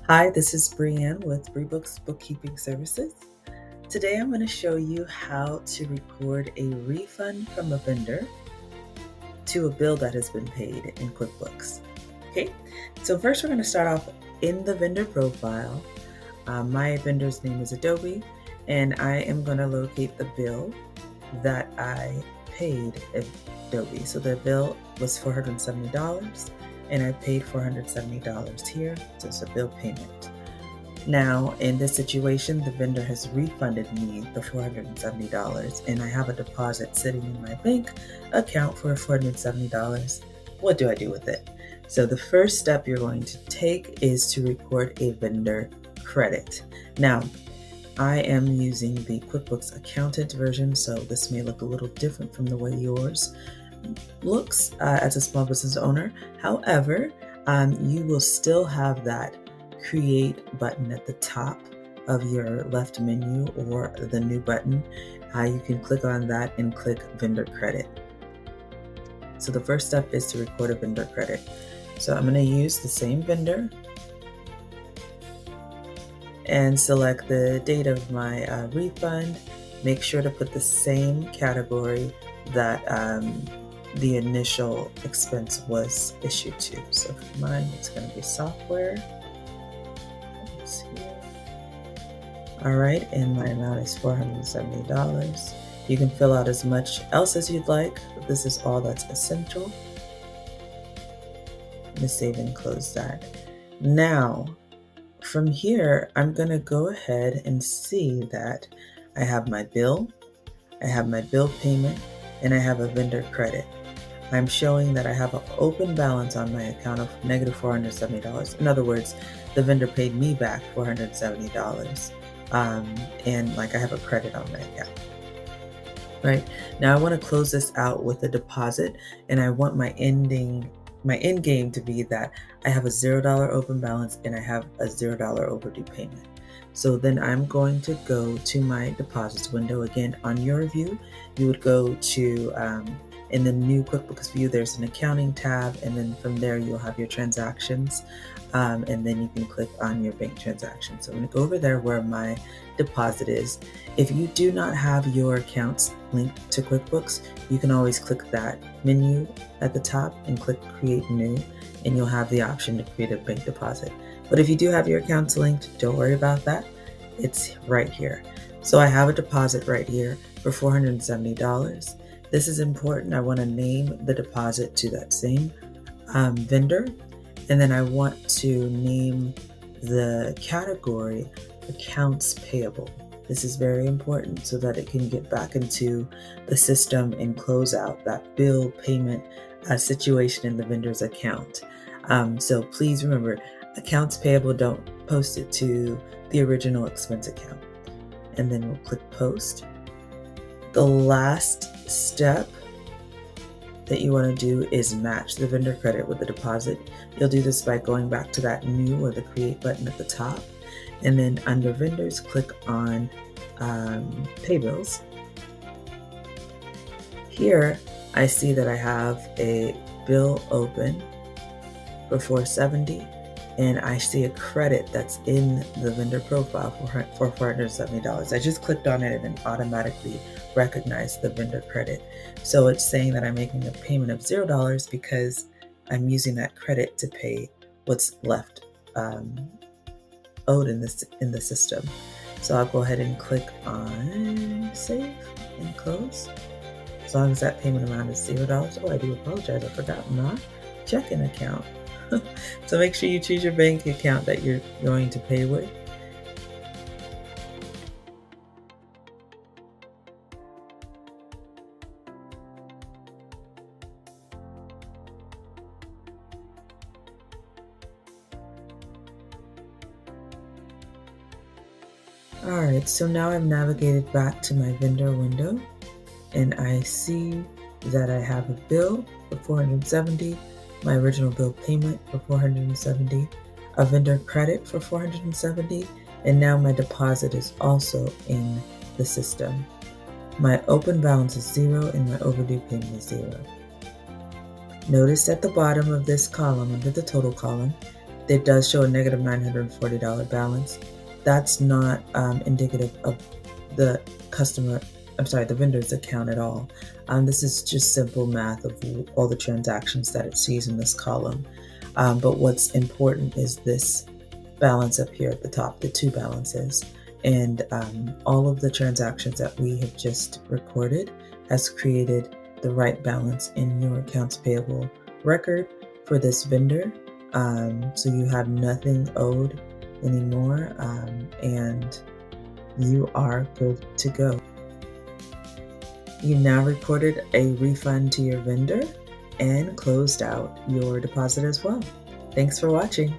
Hi, this is Brianne with BreeBooks Bookkeeping Services. Today I'm going to show you how to record a refund from a vendor to a bill that has been paid in QuickBooks. Okay, so first we're going to start off in the vendor profile. My vendor's name is Adobe, and I am going to locate the bill that I paid Adobe. So the bill was $470, and I paid $470 here. So it's a bill payment. Now, in this situation, the vendor has refunded me the $470, and I have a deposit sitting in my bank account for $470. What do I do with it? So the first step you're going to take is to record a vendor credit. Now, I am using the QuickBooks Accountant version, so this may look a little different from the way yours looks as a small business owner. However, you will still have that create button at the top of your left menu or the new button. You can click on that and click vendor credit. So the first step is to record a vendor credit. So I'm going to use the same vendor and select the date of my refund. Make sure to put the same category that the initial expense was issued to. So for mine, it's going to be software. All right, and my amount is $470. You can fill out as much else as you'd like, but this is all that's essential. I'm going to save and close that. Now, from here, I'm going to go ahead and see that I have my bill, I have my bill payment, and I have a vendor credit. I'm showing that I have an open balance on my account of negative $470. In other words, the vendor paid me back $470. And like I have a credit on my account. Right now, I want to close this out with a deposit, and I want my end game to be that I have a $0 open balance and I have a $0 overdue payment. So then I'm going to go to my deposits window. Again, on your view, you would go to in the new QuickBooks view, there's an accounting tab, and then from there you'll have your transactions, and then you can click on your bank transaction. So I'm going to go over there where my deposit is. If you do not have your accounts linked to QuickBooks, you can always click that menu at the top and click Create New, and you'll have the option to create a bank deposit. But if you do have your accounts linked, don't worry about that. It's right here. So I have a deposit right here for $470. This is important. I want to name the deposit to that same vendor, and then I want to name the category accounts payable. This is very important so that it can get back into the system and close out that bill payment situation in the vendor's account. So please remember, accounts payable, don't post it to the original expense account. And then we'll click post. The last step that you want to do is match the vendor credit with the deposit. You'll do this by going back to that new or the create button at the top, and then under vendors, click on pay bills. Here I see that I have a bill open for $470, and I see a credit that's in the vendor profile for $470. I just clicked on it and it automatically recognized the vendor credit. So it's saying that I'm making a payment of $0 because I'm using that credit to pay what's left owed in the system. So I'll go ahead and click on save and close. As long as that payment amount is $0. Oh, I do apologize. I forgot my checking account. So make sure you choose your bank account that you're going to pay with. Alright, so now I've navigated back to my vendor window, and I see that I have a bill for $470, my original bill payment for $470, a vendor credit for $470, and now my deposit is also in the system. My open balance is 0 and my overdue payment is 0. Notice at the bottom of this column, under the total column, It does show a negative $940 balance. That's not indicative of the customer, I'm sorry, the vendor's account at all. This is just simple math of all the transactions that it sees in this column. But what's important is this balance up here at the top, the two balances. And all of the transactions that we have just recorded has created the right balance in your accounts payable record for this vendor. So you have nothing owed anymore, and you are good to go. You now recorded a refund to your vendor and closed out your deposit as well. Thanks for watching.